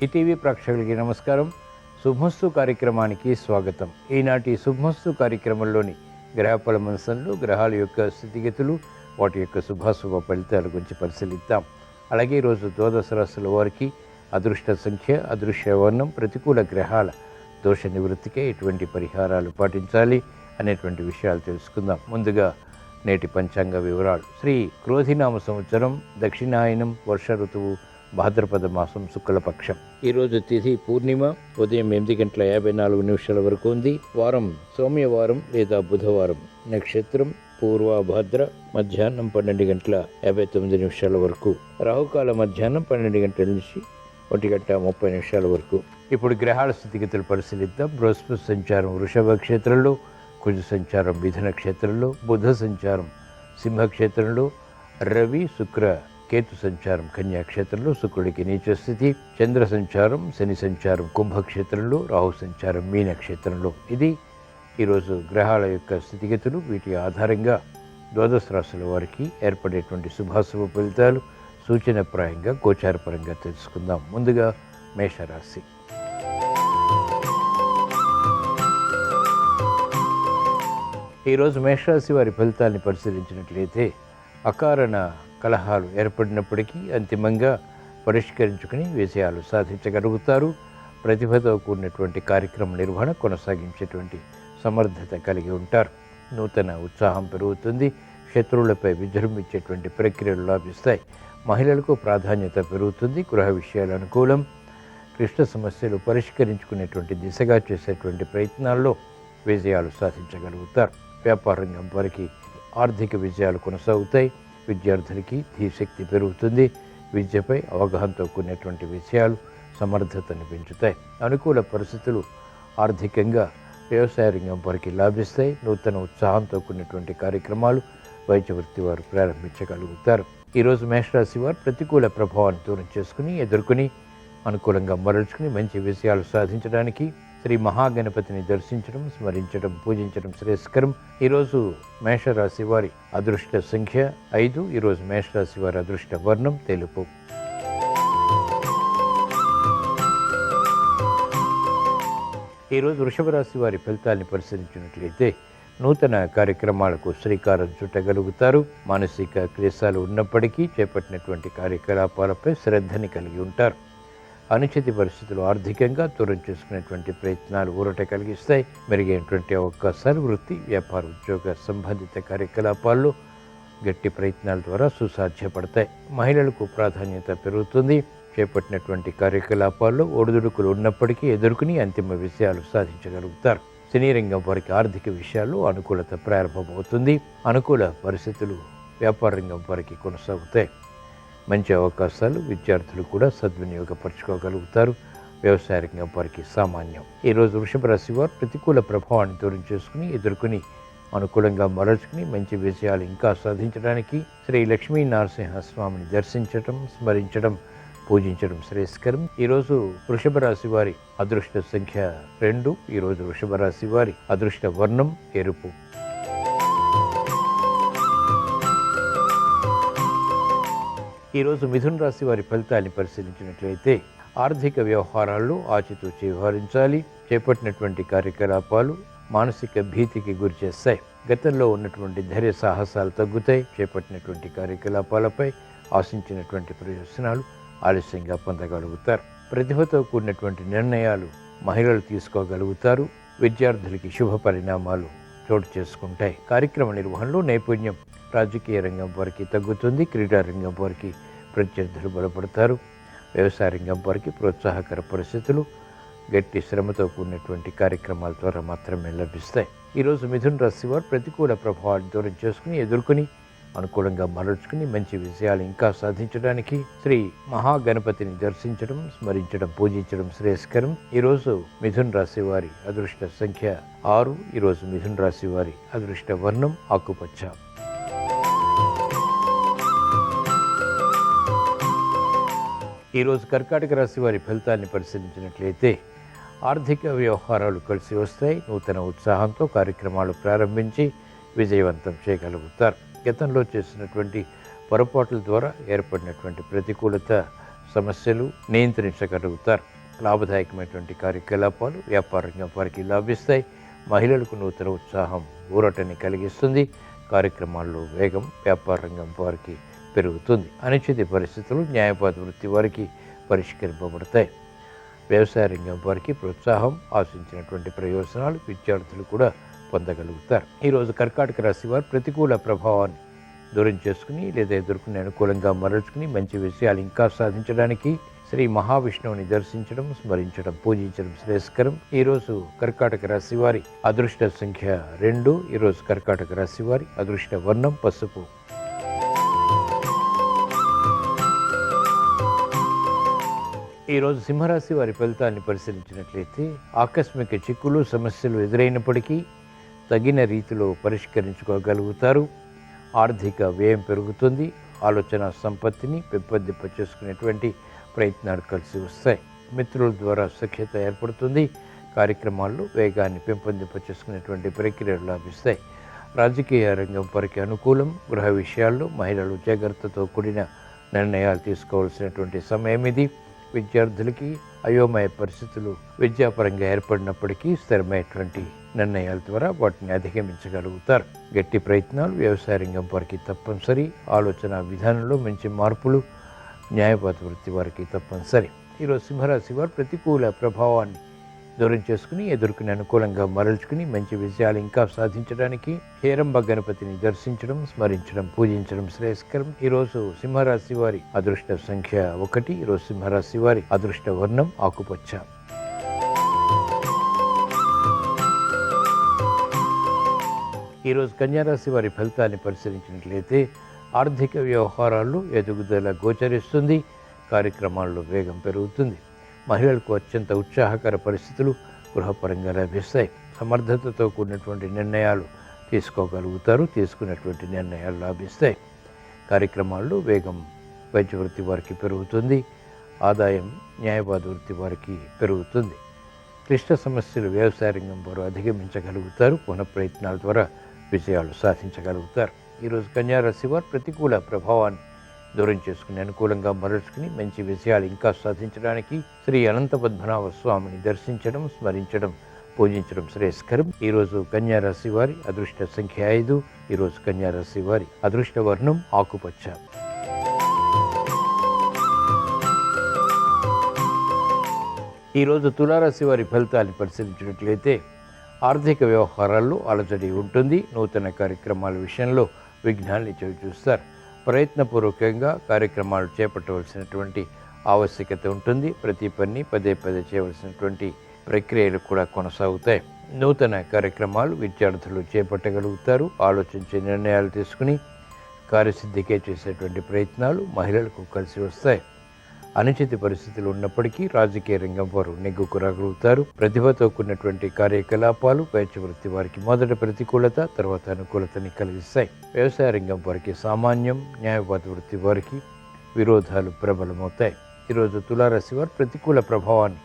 ETV ప్రేక్షకులకి నమస్కారం. శుభమస్తు కార్యక్రమానికి స్వాగతం. ఈనాటి శుభమస్తు కార్యక్రమంలోని గ్రహఫల మనసంలో గ్రహాల యొక్క స్థితిగతులు, వాటి యొక్క శుభాశుభ ఫలితాల గురించి పరిశీలిద్దాం. అలాగే ఈరోజు ద్వాదశ రాశుల వారికి అదృష్ట సంఖ్య, అదృశ్య వర్ణం, ప్రతికూల గ్రహాల దోష నివృత్తికే ఎటువంటి పరిహారాలు పాటించాలి అనేటువంటి విషయాలు తెలుసుకుందాం. ముందుగా నేటి పంచాంగ వివరాలు. శ్రీ క్రోధినామ సంవత్సరం, దక్షిణాయనం, వర్ష ఋతువు, భాద్రపద మాసం, శుక్లపక్షం. ఈరోజు తిథి పూర్ణిమ, ఉదయం 8:54 వరకు ఉంది. వారం సోమవారం లేదా బుధవారం. నక్షత్రం పూర్వభద్ర, మధ్యాహ్నం 12:59 వరకు. రాహుకాల మధ్యాహ్నం 12 గంటల నుంచి 1:30 వరకు. ఇప్పుడు గ్రహాల స్థితిగతులు పరిశీలిద్దాం. బృహస్పతి సంచారం వృషభ క్షేత్రంలో, కుజ సంచారం మిథున క్షేత్రంలో, బుధ సంచారం సింహ క్షేత్రంలో, రవి శుక్ర కేతు సంచారం కన్యా క్షేత్రంలో, శుక్రుడికి నీచ స్థితి, చంద్ర సంచారం శని సంచారం కుంభక్షేత్రంలో, రాహు సంచారం మీన క్షేత్రంలో. ఇది ఈరోజు గ్రహాల యొక్క స్థితిగతులు. వీటి ఆధారంగా ద్వాదశ రాశుల వారికి ఏర్పడేటువంటి శుభాశుభ ఫలితాలు సూచనప్రాయంగా గోచారపరంగా తెలుసుకుందాం. ముందుగా మేషరాశి. ఈరోజు మేషరాశి వారి ఫలితాన్ని పరిశీలించినట్లయితే అకారణ కలహాలు ఏర్పడినప్పటికీ అంతిమంగా పరిష్కరించుకుని విజయాలు సాధించగలుగుతారు. ప్రతిభతో కూడినటువంటి కార్యక్రమ నిర్వహణ కొనసాగించేటువంటి సమర్థత కలిగి ఉంటారు. నూతన ఉత్సాహం పెరుగుతుంది. శత్రువులపై విజృంభించేటువంటి ప్రక్రియలు లాభిస్తాయి. మహిళలకు ప్రాధాన్యత పెరుగుతుంది. గృహ విషయాలు అనుకూలం. క్లిష్ట సమస్యలు పరిష్కరించుకునేటువంటి దిశగా చేసేటువంటి ప్రయత్నాల్లో విజయాలు సాధించగలుగుతారు. వ్యాపార రంగం వారికి ఆర్థిక విజయాలు కొనసాగుతాయి. విద్యార్థులకి ధీశక్తి పెరుగుతుంది. విద్యపై అవగాహనతో కూడినటువంటి విషయాలు సమర్థతను పెంచుతాయి. అనుకూల పరిస్థితులు ఆర్థికంగా వ్యవసాయ రంగం వారికి లాభిస్తాయి. నూతన ఉత్సాహంతో కూడినటువంటి కార్యక్రమాలు వైద్య వృత్తి వారు ప్రారంభించగలుగుతారు. ఈరోజు మేషరాశి వారు ప్రతికూల ప్రభావాన్ని దూరం చేసుకుని ఎదుర్కొని అనుకూలంగా మరల్చుకుని మంచి విజయాలు సాధించడానికి శ్రీ మహాగణపతిని దర్శించడం, స్మరించడం, పూజించడం శ్రేయస్కరం. ఈరోజు మేషరాశి వారి అదృష్ట సంఖ్య 5. ఈరోజు మేషరాశి వారి అదృష్ట వర్ణం తెలుపు. ఈరోజు వృషభ రాశి వారి ఫలితాన్ని పరిశీలించినట్లయితే నూతన కార్యక్రమాలకు శ్రీకారం చుట్టగలుగుతారు. మానసిక క్లేశాలు ఉన్నప్పటికీ చేపట్టినటువంటి కార్యకలాపాలపై శ్రద్ధని కలిగి ఉంటారు. అనుచిత పరిస్థితులు ఆర్థికంగా దూరం చేసుకునేటువంటి ప్రయత్నాలు ఊరట కలిగిస్తాయి. మెరుగైనటువంటి అవకాశాలు వృత్తి, వ్యాపార, ఉద్యోగ సంబంధిత కార్యకలాపాల్లో గట్టి ప్రయత్నాల ద్వారా సుసాధ్యపడతాయి. మహిళలకు ప్రాధాన్యత పెరుగుతుంది. చేపట్టినటువంటి కార్యకలాపాల్లో ఒడిదుడుకులు ఉన్నప్పటికీ ఎదుర్కొని అంతిమ విజయాలు సాధించగలుగుతారు. సినీ రంగం వారికి ఆర్థిక విషయాల్లో అనుకూలత ప్రారంభమవుతుంది. అనుకూల పరిస్థితులు వ్యాపార రంగం వారికి కొనసాగుతాయి. మంచి అవకాశాలు విద్యార్థులు కూడా సద్వినియోగపరచుకోగలుగుతారు. వ్యవసాయ రంగం వారికి సామాన్యం. ఈరోజు వృషభ రాశి వారు ప్రతికూల ప్రభావాన్ని దూరం చేసుకుని ఎదుర్కొని అనుకూలంగా మరల్చుకుని మంచి విజయాలు ఇంకా సాధించడానికి శ్రీ లక్ష్మీ నరసింహస్వామిని దర్శించడం, స్మరించడం, పూజించడం శ్రేయస్కరం. ఈరోజు వృషభ రాశి వారి అదృష్ట సంఖ్య 2. ఈరోజు వృషభ రాశి వారి అదృష్ట వర్ణం ఎరుపు. ఈరోజు మిథున రాశి వారి ఫలితాన్ని పరిశీలించినట్లయితే ఆర్థిక వ్యవహారాల్లో ఆచితూచి వ్యవహరించాలి. చేపట్టినటువంటి కార్యకలాపాలు మానసిక భీతికి గురి చేస్తాయి. గతంలో ఉన్నటువంటి ధైర్య సాహసాలు తగ్గుతాయి. చేపట్టినటువంటి కార్యకలాపాలపై ఆశించినటువంటి ప్రయోజనాలు ఆలస్యంగా పొందగలుగుతారు. ప్రతిభతో కూడినటువంటి నిర్ణయాలు మహిళలు తీసుకోగలుగుతారు. విద్యార్థులకి శుభ పరిణామాలు చోటు చేసుకుంటాయి. కార్యక్రమ నిర్వహణలో నైపుణ్యం రాజకీయ రంగం వారికి తగ్గుతుంది. క్రీడా రంగం వారికి ప్రత్యర్థులు బలపడతారు. వ్యవసాయ రంగం వారికి ప్రోత్సాహకర పరిస్థితులు గట్టి శ్రమతో కూడినటువంటి కార్యక్రమాల ద్వారా మాత్రమే లభిస్తాయి. ఈరోజు మిథున రాశి వారు ప్రతికూల ప్రభావాన్ని దూరం చేసుకుని ఎదుర్కొని అనుకూలంగా మరల్చుకుని మంచి విజయాలు ఇంకా సాధించడానికి శ్రీ మహాగణపతిని దర్శించడం, స్మరించడం, పూజించడం శ్రేయస్కరం. ఈరోజు మిథున రాశి వారి అదృష్ట సంఖ్య 6. ఈరోజు మిథున రాశి వారి అదృష్ట వర్ణం ఆకుపచ్చ. ఈరోజు కర్కాటక రాశి వారి ఫలితాన్ని పరిశీలించినట్లయితే ఆర్థిక వ్యవహారాలు కలిసి వస్తాయి. నూతన ఉత్సాహంతో కార్యక్రమాలు ప్రారంభించి విజయవంతం చేయగలుగుతారు. గతంలో చేసినటువంటి పొరపాట్ల ద్వారా ఏర్పడినటువంటి ప్రతికూలత సమస్యలు నియంత్రించగలుగుతారు. లాభదాయకమైనటువంటి కార్యకలాపాలు వ్యాపార రంగం వారికి లాభిస్తాయి. మహిళలకు నూతన ఉత్సాహం ఊరటని కలిగిస్తుంది. కార్యక్రమాల్లో వేగం వ్యాపార రంగం వారికి పెరుగుతుంది. అనిశ్చిత పరిస్థితులు న్యాయవాద వృత్తి వారికి పరిష్కరింపబడతాయి. వ్యవసాయ రంగం వారికి ప్రోత్సాహం, ఆశించినటువంటి ప్రయోజనాలు విద్యార్థులు కూడా పొందగలుగుతారు. ఈరోజు కర్కాటక రాశి వారు ప్రతికూల ప్రభావాన్ని దూరం చేసుకుని లేదా ఎదుర్కొనే అనుకూలంగా మరల్చుకుని మంచి విషయాలు ఇంకా సాధించడానికి శ్రీ మహావిష్ణువుని దర్శించడం, స్మరించడం, పూజించడం శ్రేయస్కరం. ఈరోజు కర్కాటక రాశి వారి అదృష్ట సంఖ్య 2. ఈరోజు కర్కాటక రాశి వారి అదృష్ట వర్ణం పసుపు. ఈరోజు సింహరాశి వారి ఫలితాన్ని పరిశీలించినట్లయితే ఆకస్మిక చిక్కులు, సమస్యలు ఎదురైనప్పటికీ తగిన రీతిలో పరిష్కరించుకోగలుగుతారు. ఆర్థిక వ్యయం పెరుగుతుంది. ఆలోచన సంపత్తిని పెంపొందింప చేసుకునేటువంటి ప్రయత్నాలు కలిసి వస్తాయి. మిత్రుల ద్వారా సఖ్యత ఏర్పడుతుంది. కార్యక్రమాల్లో వేగాన్ని పెంపొందింప చేసుకునేటువంటి ప్రక్రియలు లాభిస్తాయి. రాజకీయ రంగం వారికి అనుకూలం. గృహ విషయాల్లో మహిళలు జాగ్రత్తతో కూడిన నిర్ణయాలు తీసుకోవాల్సినటువంటి సమయం ఇది. విద్యార్థులకి అయోమయ పరిస్థితులు విద్యాపరంగా ఏర్పడినప్పటికీ స్థిరమైనటువంటి నిర్ణయాల ద్వారా వాటిని అధిగమించగలుగుతారు. గట్టి ప్రయత్నాలు వ్యవసాయ రంగం వారికి తప్పనిసరి. ఆలోచన విధానంలో మంచి మార్పులు న్యాయవాద వృత్తి వారికి తప్పనిసరి. ఈరోజు సింహరాశి వారు ప్రతికూల ప్రభావాన్ని దూరం చేసుకుని ఎదుర్కొనే అనుకూలంగా మరల్చుకుని మంచి విజయాలు ఇంకా సాధించడానికి హేరంబ గణపతిని దర్శించడం, స్మరించడం, పూజించడం శ్రేయస్కరం. ఈరోజు సింహరాశి వారి అదృష్ట సంఖ్య 1. ఈరోజు సింహరాశి వారి అదృష్ట వర్ణం ఆకుపచ్చ. ఈరోజు కన్యారాశి వారి ఫలితాన్ని పరిశీలించినట్లయితే ఆర్థిక వ్యవహారాల్లో ఎదుగుదల గోచరిస్తుంది. కార్యక్రమాల్లో వేగం పెరుగుతుంది. మహిళలకు అత్యంత ఉత్సాహకర పరిస్థితులు గృహపరంగా లభిస్తాయి. సమర్థతతో కూడినటువంటి నిర్ణయాలు తీసుకోగలుగుతారు. తీసుకున్నటువంటి నిర్ణయాలు లాభిస్తాయి. కార్యక్రమాల్లో వేగం వైద్య వృత్తి వారికి పెరుగుతుంది. ఆదాయం న్యాయవాద వృత్తి వారికి పెరుగుతుంది. క్లిష్ట సమస్యలు వ్యవసాయ రంగం వారు అధిగమించగలుగుతారు. పునః ప్రయత్నాల ద్వారా విజయాలు సాధించగలుగుతారు. ఈరోజు కన్యారాశి వారు ప్రతికూల ప్రభావాన్ని దూరం చేసుకుని అనుకూలంగా మరల్చుకుని మంచి విజయాలు ఇంకా సాధించడానికి శ్రీ అనంత పద్మనాభ స్వామిని దర్శించడం, స్మరించడం, పూజించడం శ్రేయస్కరం. ఈరోజు కన్యారాశి వారి అదృష్ట సంఖ్య 5. ఈరోజు కన్యారాశి వారి అదృష్ట వర్ణం ఆకుపచ్చ. ఈరోజు తులారాశి వారి ఫలితాన్ని పరిశీలించినట్లయితే ఆర్థిక వ్యవహారాల్లో అలజడి ఉంటుంది. నూతన కార్యక్రమాల విషయంలో విఘ్నాల్ని చవిచూస్తారు. ప్రయత్నపూర్వకంగా కార్యక్రమాలు చేపట్టవలసినటువంటి ఆవశ్యకత ఉంటుంది. ప్రతి పని పదే చేయవలసినటువంటి ప్రక్రియలు కూడా కొనసాగుతాయి. నూతన కార్యక్రమాలు విద్యార్థులు చేపట్టగలుగుతారు. ఆలోచించే నిర్ణయాలు తీసుకుని కార్యసిద్ధికే చేసేటువంటి ప్రయత్నాలు మహిళలకు కలిసి వస్తాయి. అనుచిత పరిస్థితులు ఉన్నప్పటికీ రాజకీయ రంగం వారు నెగ్గుకు రాగలుగుతారు. ప్రతిభతో కూడినటువంటి కార్యకలాపాలు వైద్య వృత్తి వారికి మొదట ప్రతికూలత, తర్వాత అనుకూలతని కలిగిస్తాయి. వ్యవసాయ రంగం వారికి సామాన్యం. న్యాయవాద వృత్తి వారికి విరోధాలు ప్రబలమవుతాయి. ఈరోజు తులారాశి వారు ప్రతికూల ప్రభావాన్ని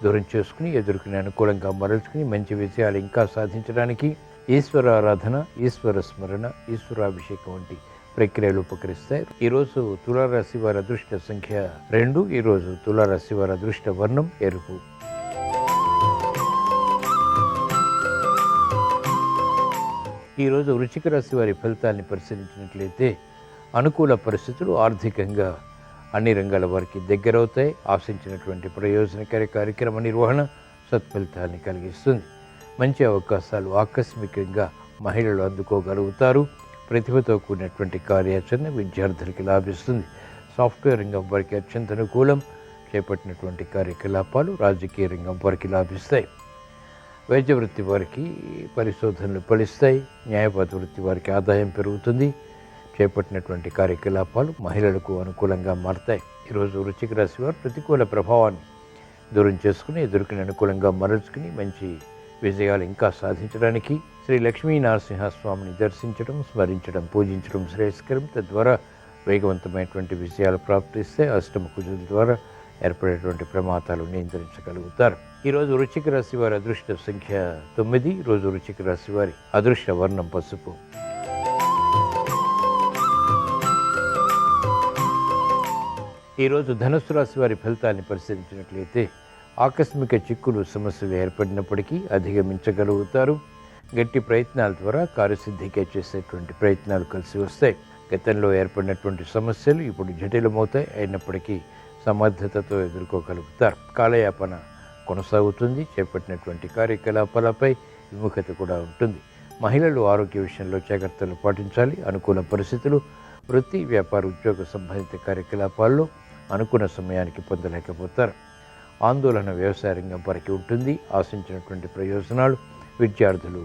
దూరం చేసుకుని ఎదుర్కొనే అనుకూలంగా మరల్చుకుని మంచి విజయాలు ఇంకా సాధించడానికి ఈశ్వర ఆరాధన, ఈశ్వర స్మరణ, ఈశ్వరాభిషేకం వంటి ప్రక్రియలు ఉపకరిస్తాయి. ఈరోజు తులారాశి వారి అదృష్ట సంఖ్య 2. ఈరోజు తులారాశి వారి అదృష్ట వర్ణం ఎరుపు. ఈరోజు వృశ్చిక రాశి వారి ఫలితాన్ని పరిశీలించినట్లయితే అనుకూల పరిస్థితులు ఆర్థికంగా అన్ని రంగాల వారికి దగ్గరవుతాయి. ఆశించినటువంటి ప్రయోజనకర కార్యక్రమ నిర్వహణ సత్ఫలితాన్ని కలిగిస్తుంది. మంచి అవకాశాలు ఆకస్మికంగా మహిళలు అందుకోగలుగుతారు. ప్రతిభతో కూడినటువంటి కార్యాచరణ విద్యార్థులకి లాభిస్తుంది. సాఫ్ట్వేర్ రంగం వారికి అత్యంత అనుకూలం. చేపట్టినటువంటి కార్యకలాపాలు రాజకీయ రంగం వారికి లాభిస్తాయి. వైద్య వృత్తి వారికి పరిశోధనలు ఫలిస్తాయి. న్యాయవాద వృత్తి వారికి ఆదాయం పెరుగుతుంది. చేపట్టినటువంటి కార్యకలాపాలు మహిళలకు అనుకూలంగా మారతాయి. ఈరోజు వృశ్చిక రాశి వారు ప్రతికూల ప్రభావాన్ని దూరం చేసుకుని ఎదుర్కొని అనుకూలంగా మరల్చుకుని మంచి విజయాలు ఇంకా సాధించడానికి శ్రీ లక్ష్మీ నరసింహస్వామిని దర్శించడం, స్మరించడం, పూజించడం శ్రేయస్కరం. తద్వారా వేగవంతమైనటువంటి విజయాలు ప్రాప్తిస్తే అష్టమ కుజుల ద్వారా ఏర్పడేటువంటి ప్రమాదాలు నియంత్రించగలుగుతారు. ఈరోజు వృశ్చిక రాశి వారి అదృష్ట సంఖ్య 9. ఈరోజు వృశ్చిక రాశి వారి అదృష్ట వర్ణం పసుపు. ఈరోజు ధనుస్సు రాశి వారి ఫలితాన్ని పరిశీలించినట్లయితే ఆకస్మిక చిక్కులు సమస్యలు ఏర్పడినప్పటికీ అధిగమించగలుగుతారు. గట్టి ప్రయత్నాల ద్వారా కార్యసిద్ధికే చేసేటువంటి ప్రయత్నాలు కలిసి వస్తాయి. గతంలో ఏర్పడినటువంటి సమస్యలు ఇప్పుడు జటిలమవుతాయి. అయినప్పటికీ సమర్థతతో ఎదుర్కోగలుగుతారు. కాలయాపన కొనసాగుతుంది. చేపట్టినటువంటి కార్యకలాపాలపై విముఖత కూడా ఉంటుంది. మహిళలు ఆరోగ్య విషయంలో జాగ్రత్తలు పాటించాలి. అనుకూల పరిస్థితులు వృత్తి, వ్యాపార, ఉద్యోగ సంబంధిత కార్యకలాపాల్లో అనుకున్న సమయానికి పొందలేకపోతారు. ఆందోళన వ్యవసాయ రంగం వరకు ఉంటుంది. ఆశించినటువంటి ప్రయోజనాలు విద్యార్థులు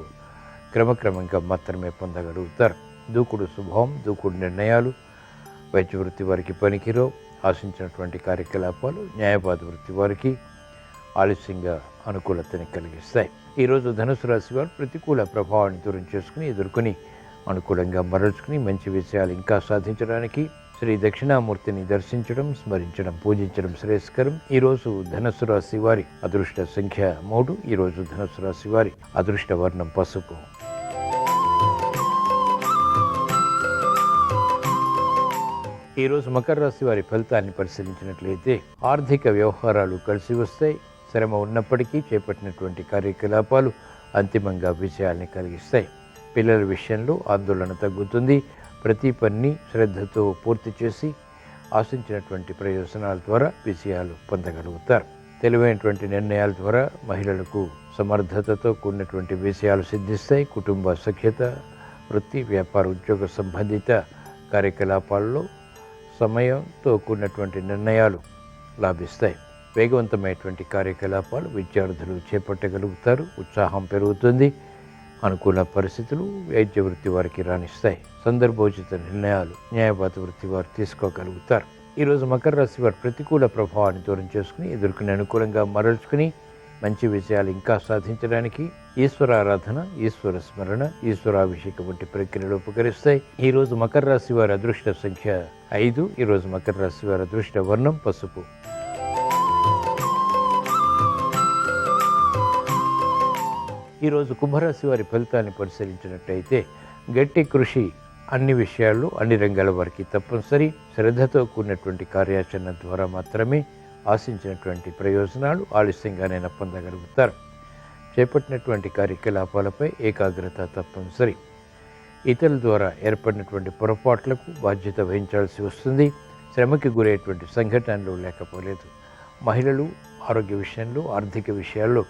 క్రమక్రమంగా మాత్రమే పొందగలుగుతారు. దూకుడు స్వభావం, దూకుడు నిర్ణయాలు వైద్య వృత్తి వారికి పనికిరావు. ఆశించినటువంటి కార్యకలాపాలు న్యాయవాద వృత్తి వారికి ఆలస్యంగా అనుకూలతని కలిగిస్తాయి. ఈరోజు ధనుసు రాశి వారు ప్రతికూల ప్రభావాన్ని దూరం చేసుకుని ఎదుర్కొని అనుకూలంగా మరల్చుకుని మంచి విషయాలు ఇంకా సాధించడానికి శ్రీ దక్షిణామూర్తిని దర్శించడం, స్మరించడం, పూజించడం శ్రేయస్కరం. ఈరోజు ధనుసు రాశి వారి అదృష్ట సంఖ్య 3. ఈరోజు ధనుసు రాశి వారి అదృష్ట వర్ణం పసుపు. ఈరోజు మకర రాశి వారి ఫలితాన్ని పరిశీలించినట్లయితే ఆర్థిక వ్యవహారాలు కలిసి వస్తాయి. శ్రమ ఉన్నప్పటికీ చేపట్టినటువంటి కార్యకలాపాలు అంతిమంగా విజయాల్ని కలిగిస్తాయి. పిల్లల విషయంలో ఆందోళన తగ్గుతుంది. ప్రతి పని శ్రద్ధతో పూర్తి చేసి ఆశించినటువంటి ప్రయోజనాల ద్వారా విజయాలు పొందగలుగుతారు. తెలివైనటువంటి నిర్ణయాల ద్వారా మహిళలకు సమర్థతతో కూడినటువంటి విజయాలు సిద్ధిస్తాయి. కుటుంబ సఖ్యత, వృత్తి, వ్యాపార, ఉద్యోగ సంబంధిత కార్యకలాపాల్లో సమయంతో కూడినటువంటి నిర్ణయాలు లాభిస్తాయి. వేగవంతమైనటువంటి కార్యకలాపాలు విద్యార్థులు చేపట్టగలుగుతారు. ఉత్సాహం పెరుగుతుంది. అనుకూల పరిస్థితులు వైద్య వృత్తి వారికి రాణిస్తాయి. సందర్భోచిత నిర్ణయాలు న్యాయవాద వృత్తి వారు తీసుకోగలుగుతారు. ఈరోజు మకర రాశి వారు ప్రతికూల ప్రభావాన్ని దూరం చేసుకుని ఎదుర్కొనే అనుకూలంగా మరల్చుకుని మంచి విజయాలు ఇంకా సాధించడానికి ఈశ్వరారాధన, ఈశ్వర స్మరణ, ఈశ్వరాభిషేకం వంటి ప్రక్రియలు ఉపకరిస్తాయి. ఈరోజు మకర రాశి వారి అదృష్ట సంఖ్య 5. ఈరోజు మకర రాశి వారి అదృష్ట వర్ణం పసుపు. ఈరోజు కుంభరాశి వారి ఫలితాన్ని పరిశీలించినట్టయితే గట్టి కృషి అన్ని విషయాల్లో అన్ని రంగాల వారికి తప్పనిసరి. శ్రద్ధతో కూడినటువంటి కార్యాచరణ ద్వారా మాత్రమే ఆశించినటువంటి ప్రయోజనాలు ఆలస్యంగానైనా పొందగలుగుతారు. చేపట్టినటువంటి కార్యకలాపాలపై ఏకాగ్రత తప్పనిసరి. ఇతరుల ద్వారా ఏర్పడినటువంటి పొరపాట్లకు బాధ్యత వహించాల్సి వస్తుంది. శ్రమకి గురయ్యేటువంటి సంఘటనలు లేకపోలేదు. మహిళలు ఆరోగ్య విషయంలో, ఆర్థిక విషయాల్లో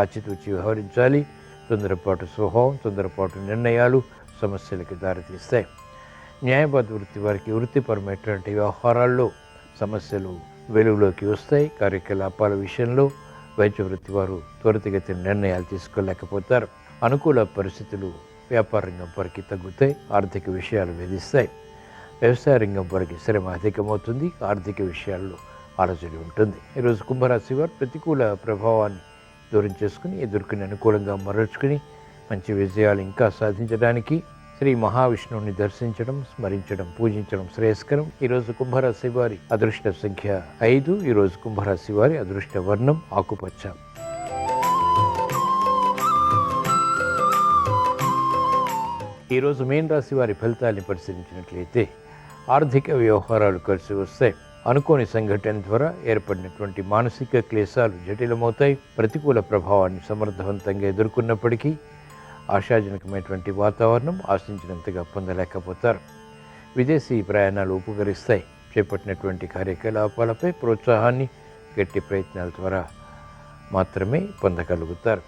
ఆచితూచి వ్యవహరించాలి. తొందరపాటు స్వభావం, తొందరపాటు నిర్ణయాలు సమస్యలకు దారితీస్తాయి. న్యాయవాద వృత్తి వారికి వృత్తిపరమైనటువంటి వ్యవహారాల్లో సమస్యలు వెలుగులోకి వస్తాయి. కార్యకలాపాల విషయంలో వైద్య వృత్తి వారు త్వరితగతిన నిర్ణయాలు తీసుకోలేకపోతారు. అనుకూల పరిస్థితులు వ్యాపార రంగం వారికి తగ్గుతాయి. ఆర్థిక విషయాలు వేధిస్తాయి. వ్యవసాయ రంగం వారికి శ్రమ అధికమవుతుంది. ఆర్థిక విషయాల్లో అలజడి ఉంటుంది. ఈరోజు కుంభరాశి వారు ప్రతికూల ప్రభావాన్ని దూరం చేసుకుని ఎదుర్కొని అనుకూలంగా మరల్చుకుని మంచి విజయాలు ఇంకా సాధించడానికి శ్రీ మహావిష్ణువుని దర్శించడం, స్మరించడం, పూజించడం శ్రేయస్కరం. ఈరోజు కుంభరాశి వారి అదృష్ట సంఖ్య 5. ఈరోజు కుంభరాశి వారి అదృష్ట వర్ణం ఆకుపచ్చ. ఈరోజు మీన రాశి వారి ఫలితాన్ని పరిశీలించినట్లయితే ఆర్థిక వ్యవహారాలు కలిసి వస్తాయి. అనుకోని సంఘటన ద్వారా ఏర్పడినటువంటి మానసిక క్లేశాలు జటిలమవుతాయి. ప్రతికూల ప్రభావాన్ని సమర్థవంతంగా ఎదుర్కొన్నప్పటికీ ఆశాజనకమైనటువంటి వాతావరణం ఆశించినంతగా పొందలేకపోతారు. విదేశీ ప్రయాణాలు ఉపకరిస్తాయి. చేపట్టినటువంటి కార్యకలాపాలపై ప్రోత్సాహాన్ని గట్టి ప్రయత్నాల ద్వారా మాత్రమే పొందగలుగుతారు.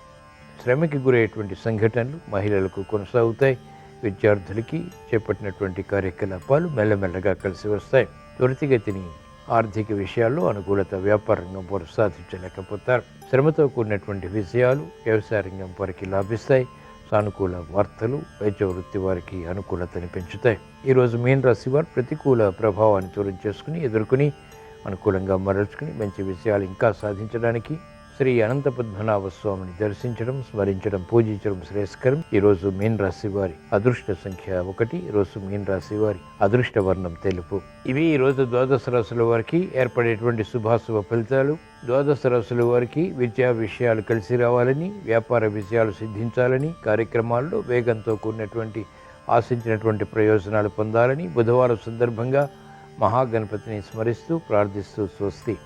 శ్రమకి గురయ్యేటువంటి సంఘటనలు మహిళలకు కొనసాగుతాయి. విద్యార్థులకి చేపట్టినటువంటి కార్యకలాపాలు మెల్లమెల్లగా కలిసి వస్తాయి. త్వరితగతిని ఆర్థిక విషయాల్లో అనుకూలత వ్యాపార రంగం వారు సాధించలేకపోతారు. శ్రమతో కూడినటువంటి విజయాలు వ్యవసాయ రంగం వారికి లాభిస్తాయి. సానుకూల వార్తలు వైద్య వృత్తి వారికి అనుకూలతని పెంచుతాయి. ఈరోజు మీన రాశి వారు ప్రతికూల ప్రభావాన్ని దూరం చేసుకుని ఎదుర్కొని అనుకూలంగా మరల్చుకుని మంచి విజయాలు ఇంకా సాధించడానికి శ్రీ అనంత పద్మనాభ స్వామిని దర్శించడం, స్మరించడం, పూజించడం శ్రేయస్కరం. ఈరోజు మీన రాశి వారి అదృష్ట సంఖ్య 1. ఈరోజు మీన రాశి వారి అదృష్ట వర్ణం తెలుపు. ఇవి ఈరోజు ద్వాదశ రాశుల వారికి ఏర్పడేటువంటి శుభాశుభ ఫలితాలు. ద్వాదశ రాశుల వారికి విద్యా విషయాలు కలిసి రావాలని, వ్యాపార విజయాలు సిద్ధించాలని, కార్యక్రమాల్లో వేగంతో కూడినటువంటి ఆశించినటువంటి ప్రయోజనాలు పొందాలని, బుధవారం సందర్భంగా మహాగణపతిని స్మరిస్తూ ప్రార్థిస్తూ స్వస్తి.